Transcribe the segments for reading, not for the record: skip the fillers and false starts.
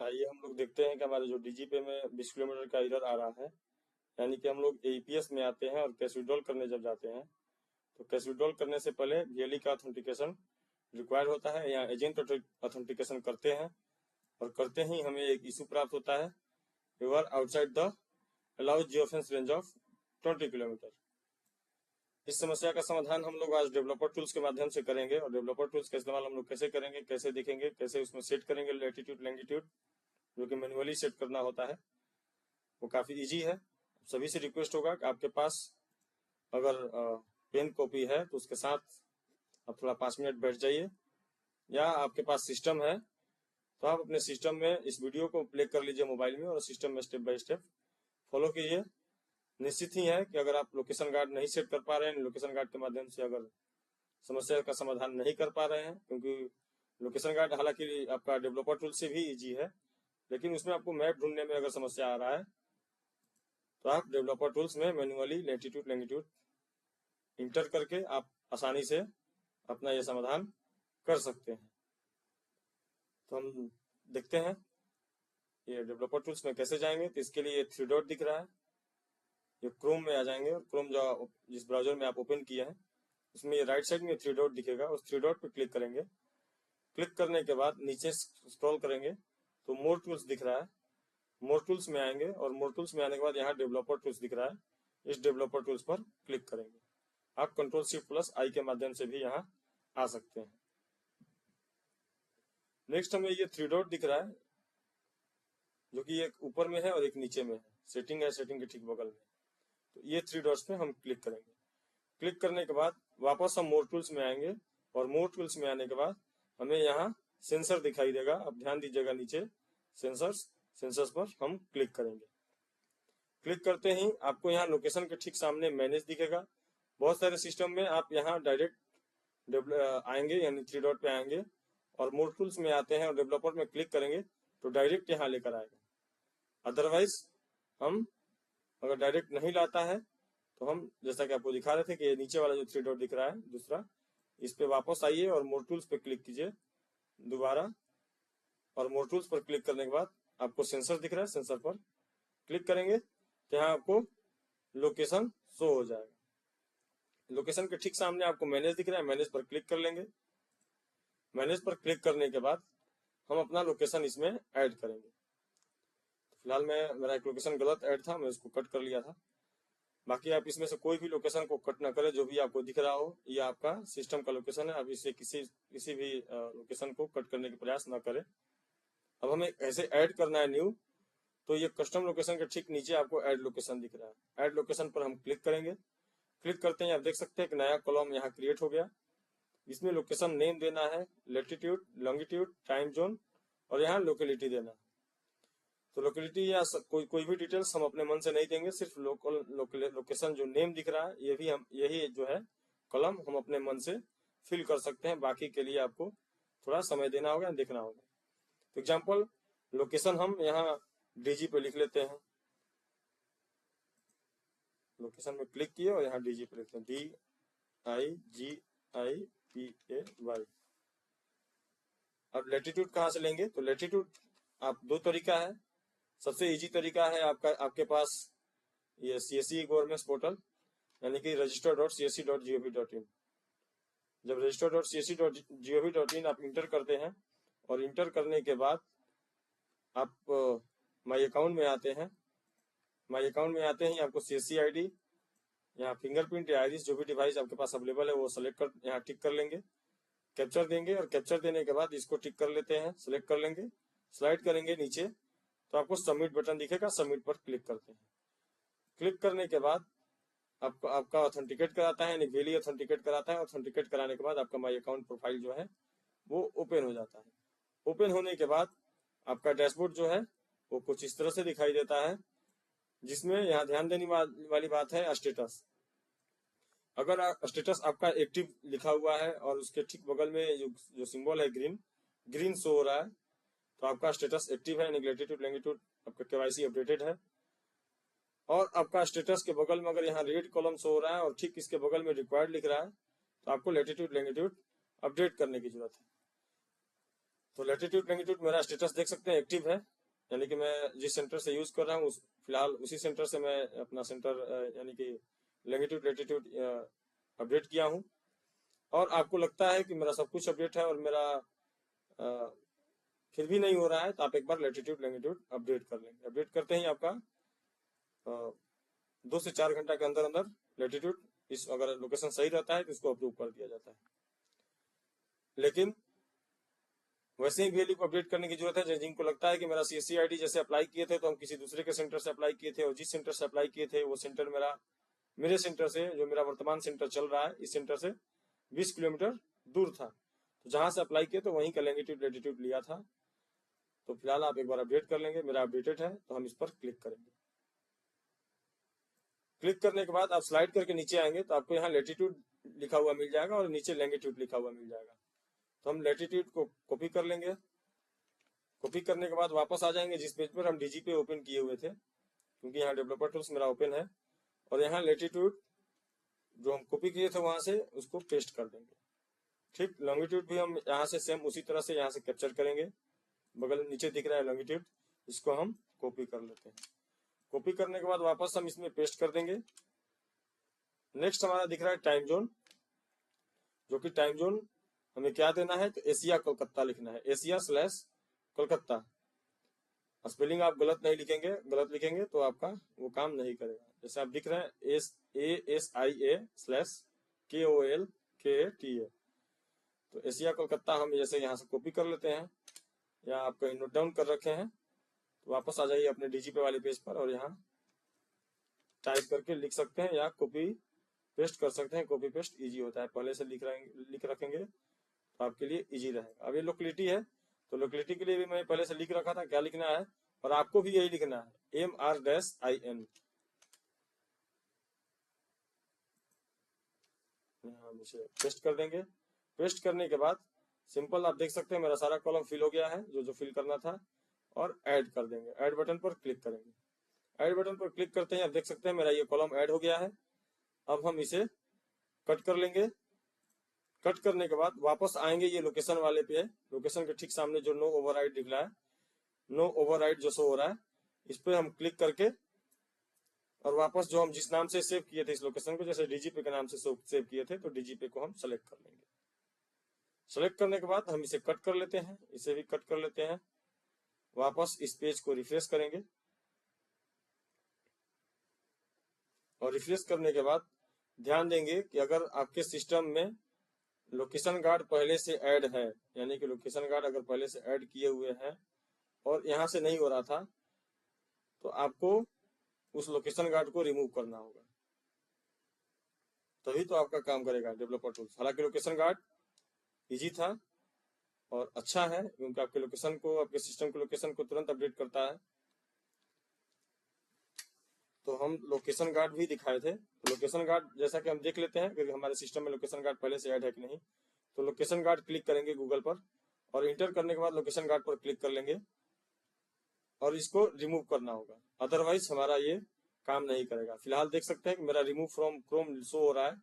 आइए हम लोग देखते हैं कि हमारे जो डीजीपे में 20 किलोमीटर का एरर आ रहा है। यानी कि हम लोग एईपीएस में आते हैं और कैश विड्रॉल करने जब जाते हैं तो कैश विड्रॉल करने से पहले वीएलई का ऑथेंटिकेशन रिक्वायर्ड होता है या एजेंट ऑथेंटिकेशन करते हैं और करते ही हमें एक इशू प्राप्त होता है, you are outside the allowed geofence range of 20 kilometre. इस समस्या का समाधान हम लोग आज डेवलपर टूल्स के माध्यम से करेंगे और डेवलपर टूल्स का इस्तेमाल हम लोग कैसे करेंगे, कैसे देखेंगे, कैसे उसमें सेट करेंगे लैटिट्यूड लैंगिट्यूड, जो कि मैन्युअली सेट करना होता है। वो काफ़ी इजी है। सभी से रिक्वेस्ट होगा कि आपके पास अगर पेन कॉपी है तो उसके साथ आप थोड़ा 5 मिनट बैठ जाइए, या आपके पास सिस्टम है तो आप अपने सिस्टम में इस वीडियो को प्ले कर लीजिए मोबाइल में और सिस्टम में स्टेप बाय स्टेप फॉलो कीजिए। निश्चित ही है कि अगर आप लोकेशन गार्ड नहीं सेट कर पा रहे हैं, लोकेशन गार्ड के माध्यम से अगर समस्या का समाधान नहीं कर पा रहे हैं, क्योंकि लोकेशन गार्ड हालांकि आपका डेवलपर टूल से भी इजी है, लेकिन उसमें आपको मैप ढूंढने में अगर समस्या आ रहा है तो आप डेवलपर टूल्स में मैन्युअली लैटिट्यूड लैंगिट्यूड इंटर करके आप आसानी से अपना ये समाधान कर सकते हैं। तो हम देखते हैं ये डेवलपर टूल्स में कैसे जाएंगे। तो इसके लिए 3 डॉट दिख रहा है, ये क्रोम में आ जाएंगे और क्रोम जो जिस ब्राउजर में आप ओपन किए हैं उसमें ये राइट साइड में 3 डॉट दिखेगा, उस 3 डॉट पे क्लिक करेंगे। क्लिक करने के बाद नीचे स्क्रॉल करेंगे तो मोर टूल्स दिख रहा है, मोर टूल्स में आएंगे और मोर टूल्स में आने के बाद यहाँ डेवलपर टूल्स दिख रहा है, इस डेवलपर टूल्स पर क्लिक करेंगे। आप Ctrl+Shift+I के माध्यम से भी यहाँ आ सकते हैं। नेक्स्ट हमें ये 3 डॉट दिख रहा है, जो कि एक ऊपर में है और एक नीचे में है, सेटिंग है, सेटिंग के ठीक बगल में। तो ये 3 डॉट्स पे हम क्लिक करेंगे। क्लिक करने के बाद वापस हम मोर टूल्स में आएंगे और मोर टूल्स में आने के बाद हमें यहाँ सेंसर दिखाई देगा। अब ध्यान दीजिएगा, नीचे सेंसर्स पर हम क्लिक करेंगे। क्लिक करते ही आपको यहाँ लोकेशन के ठीक सामने मैनेज दिखेगा। बहुत सारे सिस्टम में आप यहाँ डायरेक्ट आएंगे, यानी 3 डॉट पे आएंगे और मोर टूल्स में आते हैं और डेवलपर में क्लिक करेंगे तो डायरेक्ट यहाँ लेकर आएगा। अदरवाइज हम अगर डायरेक्ट नहीं लाता है तो हम जैसा कि आपको दिखा रहे थे कि ये नीचे वाला जो 3 डॉट दिख रहा है दूसरा, इस पे वापस आइए और मोर टूल्स पे क्लिक कीजिए दोबारा, और मोर टूल्स पर क्लिक करने के बाद आपको सेंसर दिख रहा है, सेंसर पर क्लिक करेंगे तो यहाँ आपको लोकेशन शो हो जाएगा। लोकेशन के ठीक सामने आपको मैनेज दिख रहा है, मैनेज पर क्लिक कर लेंगे। मैनेज पर क्लिक करने के बाद हम अपना लोकेशन इसमें ऐड करेंगे। फिलहाल मेरा एक लोकेशन गलत ऐड था, मैं उसको कट कर लिया था। बाकी आप इसमें से कोई भी लोकेशन को कट ना करें, जो भी आपको दिख रहा हो ये आपका सिस्टम का लोकेशन है। अब इसे किसी भी लोकेशन को कट करने का प्रयास ना करें। अब हमें ऐसे ऐड करना है न्यू, तो ये कस्टम लोकेशन के ठीक नीचे आपको ऐड लोकेशन दिख रहा है। ऐड लोकेशन पर हम क्लिक करेंगे। क्लिक करते हैं आप देख सकते हैं एक नया कॉलम यहाँ क्रिएट हो गया। इसमें लोकेशन नेम देना है, लैटिट्यूड लॉन्गिट्यूड, टाइम जोन और यहाँ लोकेलिटी देना है। तो लोकेलिटी या कोई भी डिटेल्स हम अपने मन से नहीं देंगे, सिर्फ लोकेशन जो नेम दिख रहा है ये भी हम यही जो है कॉलम हम अपने मन से फिल कर सकते हैं। बाकी के लिए आपको थोड़ा समय देना होगा, देखना होगा। तो एग्जाम्पल लोकेशन हम यहाँ डीजी पे लिख लेते हैं। लोकेशन में क्लिक किए और यहाँ डीजी पे लिखते हैं, DIGIPAY। अब लैटिट्यूड कहाँ से लेंगे, तो लैटिट्यूड आप 2 तरीका है। सबसे इजी तरीका है आपके पास ये CSE गवर्नमेंट पोर्टल, यानी कि register.csc.gov.in। जब register.csc.gov.in आप इंटर करते हैं और इंटर करने के बाद आप माई अकाउंट में आते हैं। माई अकाउंट में आते ही आपको CSC ID, यहाँ फिंगरप्रिंट या आइरिस जो भी डिवाइस आपके पास अवेलेबल है वो सेलेक्ट कर यहाँ टिक कर लेंगे। कैप्चर देंगे और कैप्चर देने के बाद इसको टिक कर लेते हैं, सेलेक्ट कर लेंगे, स्लाइड करेंगे नीचे तो आपको सबमिट बटन दिखेगा, सबमिट पर क्लिक करते हैं। क्लिक करने के बाद आपका ऑथेंटिकेट कराता है, यानी वेली ऑथेंटिकेट कराता है। ऑथेंटिकेट कराने के बाद आपका माई अकाउंट प्रोफाइल जो है वो ओपन हो जाता है। ओपन होने के बाद आपका डैशबोर्ड जो है वो कुछ इस तरह से दिखाई देता है, जिसमें यहाँ ध्यान देने वाली बात है स्टेटस। अगर स्टेटस आपका एक्टिव लिखा हुआ है और उसके ठीक बगल में जो सिंबल है ग्रीन शो हो रहा है तो आपका स्टेटस एक्टिव है, लैटिट्यूड लॉन्गिट्यूड आपका KYC अपडेटेड है। और आपका स्टेटस के बगल में अगर यहाँ रेड कॉलम शो हो रहा है और ठीक इसके बगल में रिक्वायर्ड लिख रहा है तो आपको लैटिट्यूड लॉन्गिट्यूड अपडेट करने की जरूरत है। तो लैटिट्यूड लैंगिट्यूड मेरा स्टेटस देख सकते हैं एक्टिव है, यानी कि मैं जिस सेंटर से यूज कर रहा हूँ फिलहाल उसी सेंटर से मैं अपना सेंटर यानी कि लैंगिट्यूड लैटिट्यूड अपडेट किया हूँ। और आपको लगता है कि मेरा सब कुछ अपडेट है और मेरा फिर भी नहीं हो रहा है, तो आप एक बार लैटिट्यूड लैंगिट्यूड अपडेट कर लेंगे। अपडेट करते ही आपका 2 से 4 घंटा के अंदर अंदर लैटिट्यूड इस अगर लोकेशन सही रहता है तो इसको अप्रूव कर दिया जाता है। लेकिन वैसे ही वैल्यू को अपडेट करने की जरूरत है जिनको लगता है कि मेरा CSC ID जैसे अप्लाई किए थे तो हम किसी दूसरे के सेंटर से अप्लाई किए थे और जिस सेंटर से अप्लाई किए थे वो सेंटर मेरे सेंटर से जो मेरा वर्तमान सेंटर चल रहा है इस सेंटर से 20 किलोमीटर दूर था, तो जहां से अप्लाई किए तो वहीं का लैंगिट्यूड लैटिट्यूड लिया था। तो फिलहाल आप एक बार अपडेट कर लेंगे, मेरा अपडेटेड है तो हम इस पर क्लिक करेंगे। क्लिक करने के बाद आप स्लाइड करके नीचे आएंगे तो आपको यहाँ लैटिट्यूड लिखा हुआ मिल जाएगा और नीचे लैंगिट्यूड लिखा हुआ मिल जाएगा। तो हम लैटिट्यूड को कॉपी कर लेंगे। कॉपी करने के बाद वापस आ जाएंगे जिस पेज पर हम DGP ओपन किए हुए थे, क्योंकि यहाँ डेवलपर टूल्स मेरा ओपन है, और यहाँ लैटिट्यूड जो हम कॉपी किए थे वहां से उसको पेस्ट कर देंगे। ठीक, लॉन्गिट्यूड भी हम यहाँ से सेम उसी तरह से यहाँ से कैप्चर करेंगे। बगल में नीचे दिख रहा है लॉन्गिट्यूड, इसको हम कॉपी कर लेते हैं। कॉपी करने के बाद वापस हम इसमें पेस्ट कर देंगे। नेक्स्ट हमारा दिख रहा है टाइम जोन, जो कि टाइम जोन हमें क्या देना है तो एशिया कोलकाता लिखना है, एशिया/कोलकाता। स्पेलिंग आप गलत नहीं लिखेंगे, गलत लिखेंगे तो आपका वो काम नहीं करेगा। जैसे आप दिख रहे हैं ASIA/KOLKATA, तो एशिया कोलकाता हम जैसे यहाँ से कॉपी कर लेते हैं, या आप कहीं नोट डाउन कर रखे हैं तो वापस आ जाइए अपने DGP वाले पेज पर और यहाँ टाइप करके लिख सकते हैं या कॉपी पेस्ट कर सकते हैं। कॉपी पेस्ट इजी होता है, पहले से लिख रखेंगे तो आपके लिए इजी रहेगा। अब ये लोकेलिटी है तो लोकेलिटी के लिए भी मैं पहले से लिख रखा था क्या लिखना है, और आपको भी यही लिखना है MR-IN। हम इसे पेस्ट कर देंगे। पेस्ट करने के बाद सिंपल आप देख सकते हैं मेरा सारा कॉलम फिल हो गया है जो फिल करना था, और ऐड कर देंगे। ऐड बटन पर क्लिक करेंगे। ऐड बटन पर क्लिक करते ही आप देख सकते हैं मेरा ये कॉलम ऐड हो गया है। अब हम इसे कट कर लेंगे। कट करने के बाद वापस आएंगे ये लोकेशन वाले पे, लोकेशन के ठीक सामने जो नो ओवरराइड दिख रहा है, नो ओवरराइड जो शो हो रहा है, इस पे हम क्लिक करके और वापस जो हम जिस नाम से सेव किए थे इस लोकेशन को, जैसे DGP के नाम से सेव किए थे, तो DGP को हम सेलेक्ट कर लेंगे। सेलेक्ट करने के बाद हम इसे कट कर लेते हैं, इसे भी कट कर लेते हैं। वापस इस पेज को रिफ्रेश करेंगे और रिफ्रेश करने के बाद ध्यान देंगे कि अगर आपके सिस्टम में लोकेशन गार्ड पहले से ऐड है, यानी कि लोकेशन गार्ड अगर पहले से ऐड किए हुए हैं और यहाँ से नहीं हो रहा था, तो आपको उस लोकेशन गार्ड को रिमूव करना होगा, तभी तो आपका काम करेगा डेवलपर टूल्स। हालांकि लोकेशन गार्ड इजी था और अच्छा है, क्योंकि आपके लोकेशन को, आपके सिस्टम के लोकेशन को तुरंत अपडेट करता है। तो हम लोकेशन गार्ड भी दिखाए थे, तो लोकेशन गार्ड जैसा कि हम देख लेते हैं कि हमारे सिस्टम में लोकेशन गार्ड पहले से ऐड है कि नहीं। तो लोकेशन गार्ड क्लिक करेंगे गूगल पर और इंटर करने के बाद लोकेशन गार्ड पर क्लिक कर लेंगे और इसको रिमूव करना होगा, अदरवाइज हमारा ये काम नहीं करेगा। फिलहाल देख सकते हैं कि मेरा रिमूव फ्रॉम क्रोम शो हो रहा है,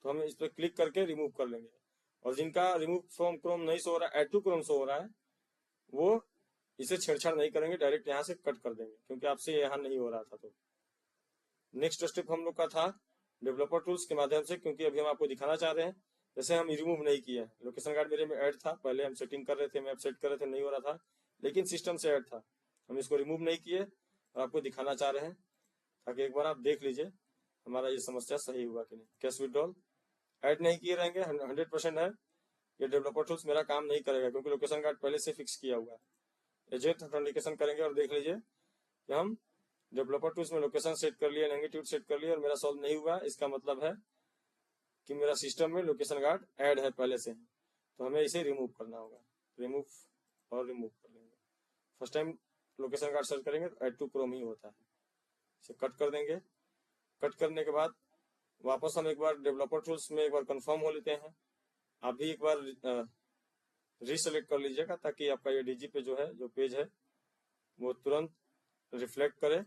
तो हम इस पर क्लिक करके रिमूव कर लेंगे। और जिनका रिमूव फ्रॉम क्रोम नहीं शो हो रहा है, ऐड टू क्रोम शो हो रहा है, वो इसे छेड़छाड़ नहीं करेंगे, डायरेक्ट यहाँ से कट कर देंगे, क्योंकि आपसे यहाँ नहीं हो रहा था। तो नेक्स्ट स्टेप हम लोग का था डेवलपर टूल्स के माध्यम से, क्योंकि अभी हम आपको दिखाना चाह रहे हैं। जैसे हम रिमूव नहीं किए हैं, लोकेशन गार्ड मेरे में ऐड था, पहले हम सेटिंग कर रहे थे, मैप सेट कर रहे थे, नहीं हो रहा था, लेकिन सिस्टम से ऐड था, हम इसको रिमूव नहीं किए और आपको दिखाना चाह रहे हैं, ताकि एक बार आप देख लीजिए हमारा ये समस्या सही हुआ कि नहीं। कैश विड्रॉल ऐड नहीं किए रहेंगे, 100% है ये डेवलपर टूल्स मेरा काम नहीं करेगा, क्योंकि लोकेशन गार्ड पहले से फिक्स किया हुआ है। एजेंट ऑथेंटिकेशन करेंगे और देख लीजिए कि हम डेवलपर टूल्स में लोकेशन सेट कर लिया, लैंगिट्यूड सेट कर लिया और मेरा सॉल्व नहीं हुआ। इसका मतलब है कि मेरा सिस्टम में लोकेशन गार्ड ऐड है पहले से, तो हमें इसे रिमूव करना होगा। रिमूव और रिमूव कर लेंगे। First time location guard search करेंगे तो ऐड टू क्रोम ही होता है। इसे कट कर देंगे। कट करने के बाद वापस हम एक बार डेवलपर टूल्स में एक बार कंफर्म हो लेते हैं। आप भी एक बार रीसेलेक्ट कर लीजिएगा, ताकि आपका ये DGP जो है, जो पेज है, वो तुरंत रिफ्लेक्ट करे।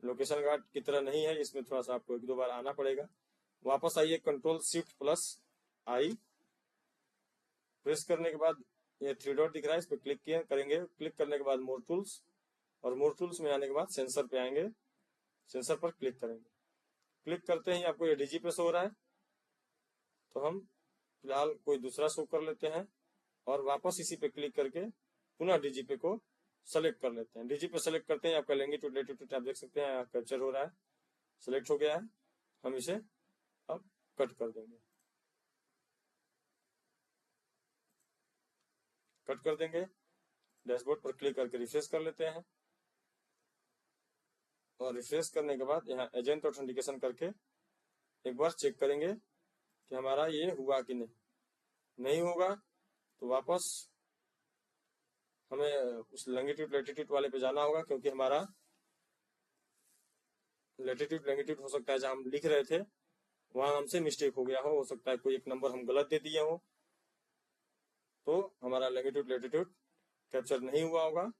लोकेशन गार्ड की तरह नहीं है, इसमें थोड़ा सा आपको 1-2 बार आना पड़ेगा। वापस आइए, Ctrl+Shift+I प्रेस करने के बाद ये थ्री डॉट दिख रहा है, इस पर क्लिक करेंगे। क्लिक करने के बाद मोर टूल्स, और मोर टूल्स में आने के बाद सेंसर पे आएंगे, सेंसर पर क्लिक करेंगे। क्लिक करते ही आपको ये डीजी पे शो हो रहा है, तो हम फिलहाल कोई दूसरा शो कर लेते हैं और वापस इसी पे क्लिक करके पुनः डीजी पे को सेलेक्ट कर लेते हैं। डीजी पे सेलेक्ट करते हैं, आपका लैंगिट्यूड लैटिट्यूड आप देख सकते हैं कैप्चर हो रहा है, सेलेक्ट हो गया है। हम इसे अब कट कर देंगे, कट कर देंगे। डैशबोर्ड पर क्लिक करके रिफ्रेश कर लेते हैं, और रिफ्रेश करने के बाद यहाँ एजेंट ऑथेंटिकेशन करके एक बार चेक करेंगे कि हमारा ये हुआ कि नहीं होगा तो वापस हमें उस लैंगिट्यूड लैटिट्यूड वाले पे जाना होगा, क्योंकि हमारा लैटिट्यूड लैंगिट्यूड हो सकता है जहां हम लिख रहे थे वहां हमसे मिस्टेक हो गया हो सकता है कोई एक नंबर हम गलत दे दिए हो, तो हमारा लैंगिट्यूड लैटिट्यूड कैप्चर नहीं हुआ होगा,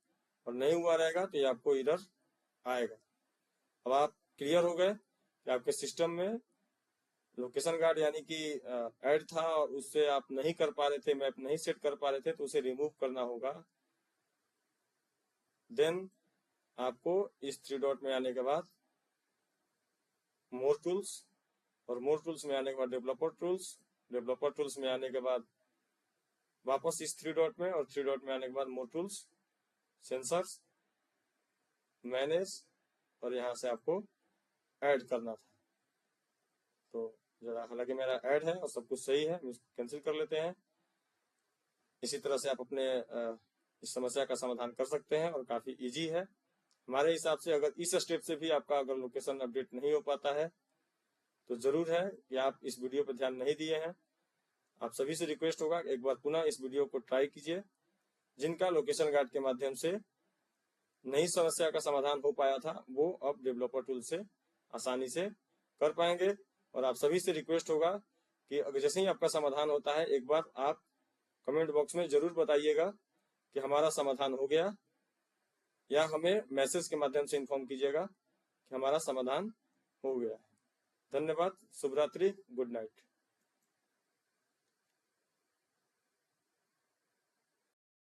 और नहीं हुआ रहेगा तो ये आपको एरर आएगा। अब आप क्लियर हो गए कि आपके सिस्टम में लोकेशन गार्ड यानी कि ऐड था और उससे आप नहीं कर पा रहे थे, मैप नहीं सेट कर पा रहे थे, तो उसे रिमूव करना होगा। देन आपको इस थ्री डॉट में आने के बाद मोर टूल्स, और मोर टूल्स में आने के बाद डेवलपर टूल्स, डेवलपर टूल्स में आने के बाद वापस इस थ्री डॉट में, और थ्री डॉट में आने के बाद मोर टूल्स, सेंसर्स, मैनेज, और यहाँ से आपको ऐड करना था। तो जरा हालांकि मेरा ऐड है और सब कुछ सही है, कैंसिल कर लेते हैं। इसी तरह से आप अपने इस समस्या का समाधान कर सकते हैं और काफी इजी है हमारे हिसाब से। अगर इस स्टेप से भी आपका अगर लोकेशन अपडेट नहीं हो पाता है तो जरूर है कि आप इस वीडियो पर ध्यान नहीं दिए हैं। आप सभी से रिक्वेस्ट होगा एक बार पुनः इस वीडियो को ट्राई कीजिए। जिनका लोकेशन गार्ड के माध्यम से नई समस्या का समाधान हो पाया था वो अब डेवलपर टूल से आसानी से कर पाएंगे। और आप सभी से रिक्वेस्ट होगा कि अगर जैसे ही आपका समाधान होता है एक बार आप कमेंट बॉक्स में जरूर बताइएगा कि हमारा समाधान हो गया, या हमें मैसेज के माध्यम से इन्फॉर्म कीजिएगा कि हमारा समाधान हो गया है। धन्यवाद, शुभ रात्रि, गुड नाइट।